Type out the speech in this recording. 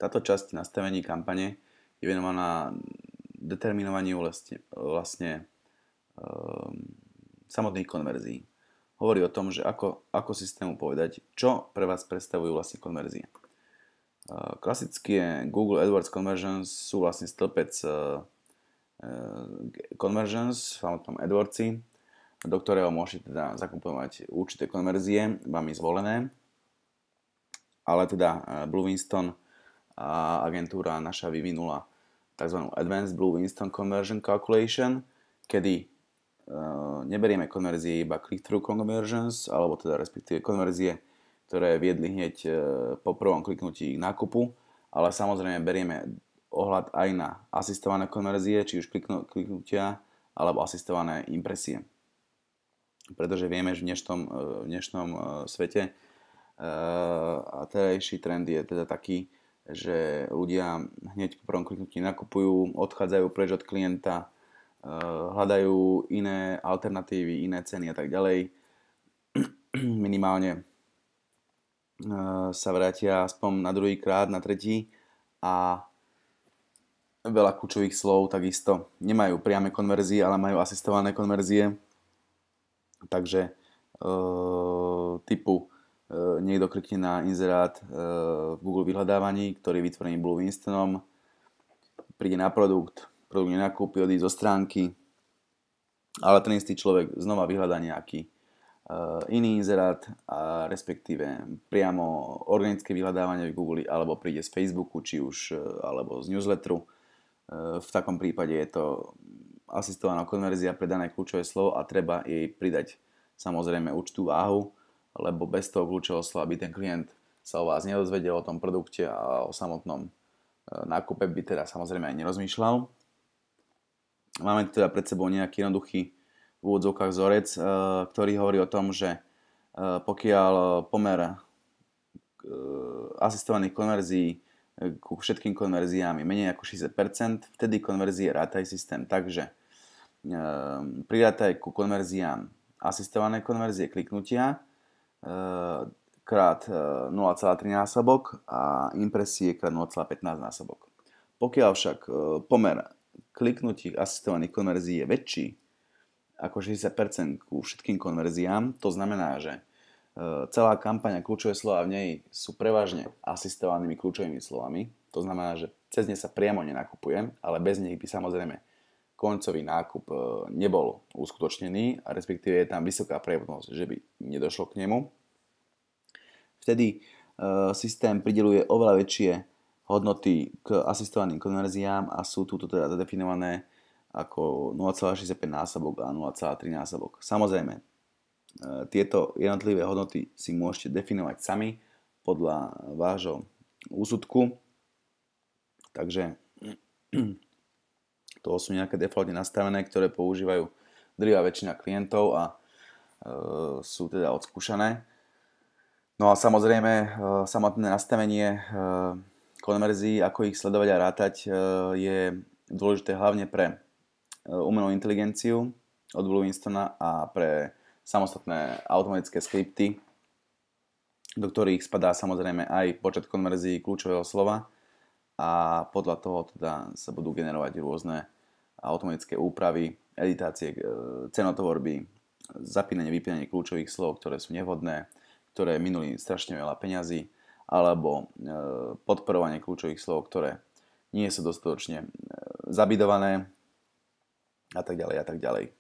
Táto časť nastavení kampane je venovaná determinovaniu samotných konverzií. Hovorí o tom, že ako systému povedať, čo pre vás predstavujú vlastne konverzie. Klasicky je Google AdWords Conversions sú vlastne stĺpec Conversions v samotnom AdWordsi, do ktorého môžete teda zakomponovať určité konverzie, vami zvolené. Ale teda Blue Winston a agentúra naša vyvinula tzv. Advanced Blue Winston Conversion Calculation, kedy neberieme konverzie iba click-through conversions, alebo teda respektíve konverzie, ktoré viedli hneď po prvom kliknutí k nákupu, ale samozrejme berieme ohľad aj na asistované konverzie, či už kliknutia, alebo asistované impresie. Pretože vieme, že v dnešnom svete a terajší trend je teda taký, že ľudia hneď po prvom kliknutí nakupujú, odchádzajú preč od klienta, hľadajú iné alternatívy, iné ceny a tak ďalej. Minimálne sa vrátia aspoň na druhý krát, na tretí a veľa kľúčových slov takisto nemajú priame konverzie, ale majú asistované konverzie. Takže typu niekto klikne na inzerát v Google vyhľadávaní, ktorý je vytvorený Blue Winstonom, príde na produkt nenakúpi, odíde zo stránky, ale ten istý človek znova vyhľadá nejaký iný inzerát, a respektíve priamo organické vyhľadávanie v Google, alebo príde z Facebooku, či už alebo z newsletteru. V takom prípade je to asistovaná konverzia pre dané kľúčové slovo a treba jej pridať samozrejme určitú váhu, lebo bez toho kľúčového slova by ten klient sa o vás nedozvedel, o tom produkte a o samotnom nákupe by teda samozrejme aj nerozmýšľal. Máme teda pred sebou nejaký jednoduchý v úvodzovkách vzorec, ktorý hovorí o tom, že pokiaľ pomer asistovaných konverzií ku všetkým konverziám je menej ako 60%, vtedy konverzie rátaj systém. Takže prirátaj ku konverziám asistované konverzie kliknutia krát 0,3 násobok a impresie krát 0,15 násobok. Pokiaľ však pomer kliknutí asistovaných konverzií je väčší ako 60% ku všetkým konverziám, to znamená, že celá kampaň a kľúčové slova v nej sú prevažne asistovanými kľúčovými slovami. To znamená, že cez ne sa priamo nenakupuje, ale bez nich by samozrejme koncový nákup nebol uskutočnený a respektíve je tam vysoká pravdepodobnosť, že by nedošlo k nemu. Vtedy systém prideľuje oveľa väčšie hodnoty k asistovaným konverziám a sú tu teda zadefinované ako 0,65 násobok a 0,3 násobok. Samozrejme, tieto jednotlivé hodnoty si môžete definovať sami podľa vášho úsudku. Takže to sú nejaké defaultne nastavené, ktoré používajú drvivá väčšina klientov a sú teda odskúšané. No a samozrejme, samotné nastavenie konverzií, ako ich sledovať a rátať, je dôležité hlavne pre umelú inteligenciu od Blue Winstona a pre samostatné automatické skripty, do ktorých spadá samozrejme aj počet konverzií kľúčového slova a podľa toho teda sa budú generovať rôzne automatické úpravy, editácie, cenotvorby, zapínanie, vypínanie kľúčových slov, ktoré sú nevhodné, ktoré minuli strašne veľa peňazí, alebo podporovanie kľúčových slov, ktoré nie sú dostatočne zabidované a tak ďalej a tak ďalej.